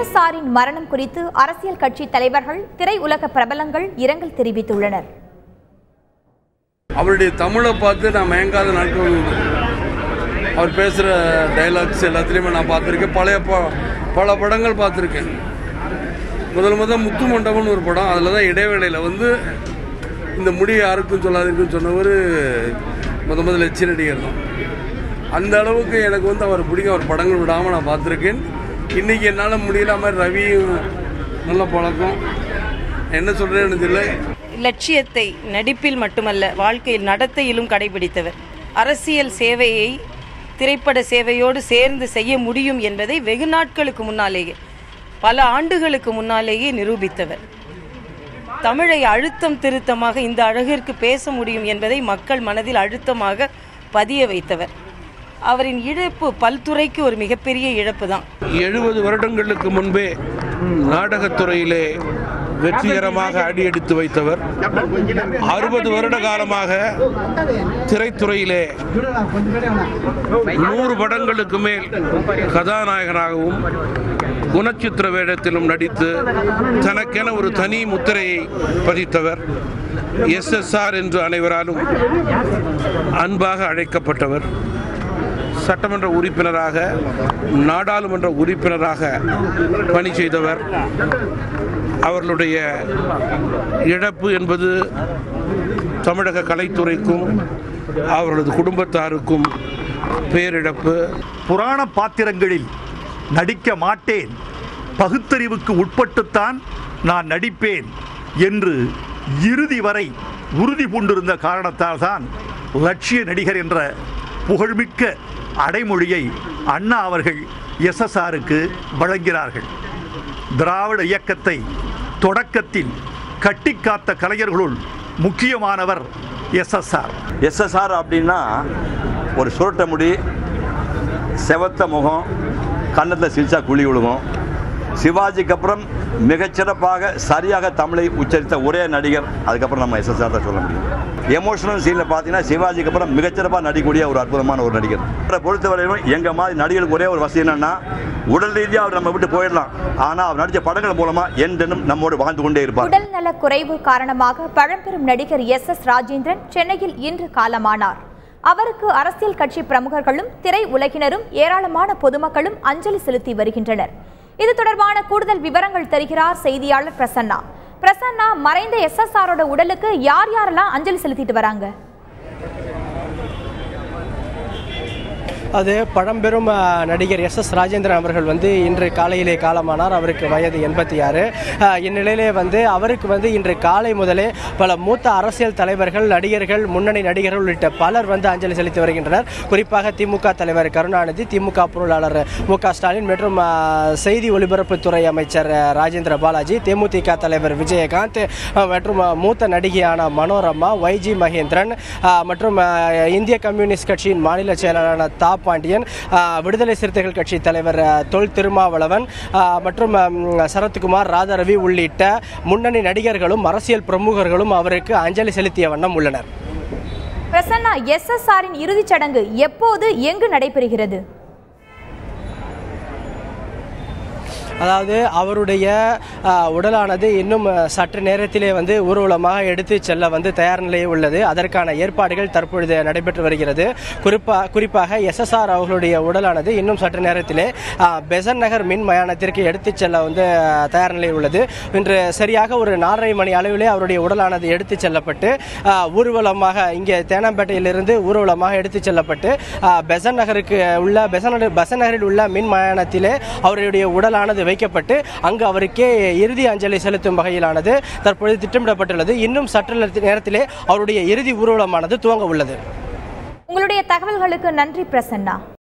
SSRின் மரணம் குறித்து அரசியல் கட்சி தலைவர்கள், திரையுலக பிரபலங்கள் இரங்கல் தெரிவித்துள்ளனர். அவருடைய தமிழை பார்த்து நான் மயங்காத நாட்கள் உண்டு. அவர் பேசுகிற டைலாக்ஸ் எல்லாத்துலேயுமே நான் பார்த்துருக்கேன். பல படங்கள் பார்த்துருக்கேன். முதல் முத்து மண்டபம்னு ஒரு படம், அதில் தான் இடைவேளையில் இந்த முடி யாருக்கும் சொல்லாதிருக்குன்னு சொன்னவர் முதல் எச்சி நடிகர் தான். அந்த அளவுக்கு எனக்கு அவர் பிடிக்கும். அவர் படங்கள் விடாமல் நான் பார்த்துருக்கேன். இன்றைக்கி என்னால் முடியல. மாதிரி ரவியும் நல்ல பழக்கம். என்ன சொல்கிறேன்னு தெரியல. லட்சியத்தை நடிப்பில் மட்டுமல்ல, வாழ்க்கையில் நடத்தையிலும் கடைபிடித்தவர். அரசியல் சேவையை திரைப்பட சேவையோடு சேர்ந்து செய்ய முடியும் என்பதை வெகு நாட்களுக்கு முன்னாலேயே, பல ஆண்டுகளுக்கு முன்னாலேயே நிரூபித்தவர். தமிழை அழுத்தம் திருத்தமாக இந்த அழகிற்கு பேச முடியும் என்பதை மக்கள் மனதில் அழுத்தமாக பதிய வைத்தவர். அவரின் இழப்பு பல்துறைக்கு ஒரு மிகப்பெரிய இழப்பு தான். 70 வருடங்களுக்கு முன்பே நாடகத்துறையிலே வெற்றிகரமாக அடியெடுத்து வைத்தவர். 60 வருட காலமாக திரைத்துறையிலே 100 படங்களுக்கு மேல் கதாநாயகனாகவும் குணச்சித்திர வேடத்திலும் நடித்து தனக்கென ஒரு தனி முத்திரையை பதித்தவர். SSR என்று அனைவராலும் அன்பாக அழைக்கப்பட்டவர். சட்டமன்ற உறுப்பினராக, நாடாளுமன்ற உறுப்பினராக பணி செய்தவர். அவர்களுடைய இழப்பு என்பது தமிழக கலைத்துறைக்கும் அவர்களது குடும்பத்தாருக்கும் பேரிழப்பு. புராண பாத்திரங்களில் நடிக்க மாட்டேன், பகுத்தறிவுக்கு உட்பட்டுத்தான் நான் நடிப்பேன் என்று இறுதி வரை உறுதி பூண்டிருந்த காரணத்தால் தான் லட்சிய நடிகர் என்ற புகழ்மிக்க அடைமொழியை அண்ணா அவர்கள் SSRக்கு வழங்கினார்கள். திராவிட இயக்கத்தை தொடக்கத்தில் கட்டிக்காத்த கலைஞர்களுள் முக்கியமானவர் SSR அப்படின்னா ஒரு சுருட்ட முடி, செவத்த முகம், கன்னத்தில் சிரிச்சா குழி விழுகும். சிவாஜிக்கு அப்புறம் மிகச்சிறப்பாக சரியாக தமிழை உச்சரித்த ஒரே நடிகர் அதுக்கப்புறம் நம்ம SSR தான் சொல்ல முடியும். எமோஷனல் சீனில் பார்த்தீங்கன்னா சிவாஜிக்கு அப்புறம் மிகச்சிறப்பாக நடிக்கக்கூடிய ஒரு அற்புதமான ஒரு நடிகர். பொறுத்தவரையிலும் எங்கள் மாதிரி நடிகர்களுக்கு ஒரே ஒரு வசதி என்னன்னா, உடல் ரீதியாக அவர் நம்ம விட்டு போயிடலாம், ஆனால் அவர் நடித்த படங்கள் மூலமாக என்றென்னும் நம்மோடு வாழ்ந்து கொண்டே இருப்பார். உடல்நல குறைவு காரணமாக பழம்பெரும் நடிகர் SS ராஜேந்திரன் சென்னையில் இன்று காலமானார். அவருக்கு அரசியல் கட்சி பிரமுகர்களும் திரையுலகினரும் ஏராளமான பொதுமக்களும் அஞ்சலி செலுத்தி வருகின்றனர். இது தொடர்பான கூடுதல் விவரங்கள் தருகிறார் செய்தியாளர் பிரசன்னா. பிரசன்னா, மறைந்த SSRோட உடலுக்கு யாரெல்லாம் அஞ்சலி செலுத்திட்டு வராங்க? அது பழம்பெரும் நடிகர் SS ராஜேந்திரன் அவர்கள் இன்று காலையிலே காலமானார். அவருக்கு வயது 86. இந்நிலையிலே அவருக்கு இன்று காலை முதலே பல மூத்த அரசியல் தலைவர்கள், நடிகர்கள், முன்னணி நடிகர்கள் உள்ளிட்ட பலர் அஞ்சலி செலுத்தி வருகின்றனர். குறிப்பாக திமுக தலைவர் கருணாநிதி, திமுக பொருளாளர் MK ஸ்டாலின் மற்றும் செய்தி ஒலிபரப்புத்துறை அமைச்சர் ராஜேந்திர பாலாஜி, தேமுதிக தலைவர் விஜயகாந்த் மற்றும் மூத்த நடிகையான மனோரமா, YG மகேந்திரன் மற்றும் இந்திய கம்யூனிஸ்ட் கட்சியின் மாநில செயலாளரான தா பாண்டியன், விடுதலை சிறுத்தைகள் கட்சி தலைவர் தொல் திருமாவளவன் மற்றும் சரத்குமார், ராதாரவி உள்ளிட்ட முன்னணி நடிகர்களும் அரசியல் பிரமுகர்களும் அவருக்கு அஞ்சலி செலுத்திய வண்ணம் உள்ளனர். பிரசன்னா, SSRின் இறுதிச் சடங்கு எப்போது, எங்கு நடைபெறுகிறது? அதாவது அவருடைய உடலானது இன்னும் சற்று நேரத்திலே ஊர்வலமாக எடுத்து செல்ல தயார் நிலையில் உள்ளது. அதற்கான ஏற்பாடுகள் தற்பொழுது நடைபெற்று வருகிறது. குறிப்பாக SSR அவர்களுடைய உடலானது இன்னும் சற்று நேரத்திலே பெசன்ட் நகர் மின் மயானத்திற்கு எடுத்து செல்ல தயார் நிலையில் உள்ளது. இன்று சரியாக ஒரு 4:30 மணி அளவிலே அவருடைய உடலானது எடுத்து செல்லப்பட்டு ஊர்வலமாக இங்கே தேனாம்பேட்டையிலிருந்து ஊர்வலமாக எடுத்து செல்லப்பட்டு பெசன்ட் நகரில் உள்ள மின் மயானத்திலே அவருடைய உடலானது வைக்கப்பட்டு அங்கு அவருக்கே இறுதி அஞ்சலி செலுத்தும் வகையிலானது தற்பொழுது திட்டமிடப்பட்டுள்ளது. இன்னும் சற்று நேரத்திலே அவருடைய இறுதி ஊர்வலமானது துவங்க உள்ளது. உங்களுடைய தகவல்களுக்கு நன்றி பிரசன்னா.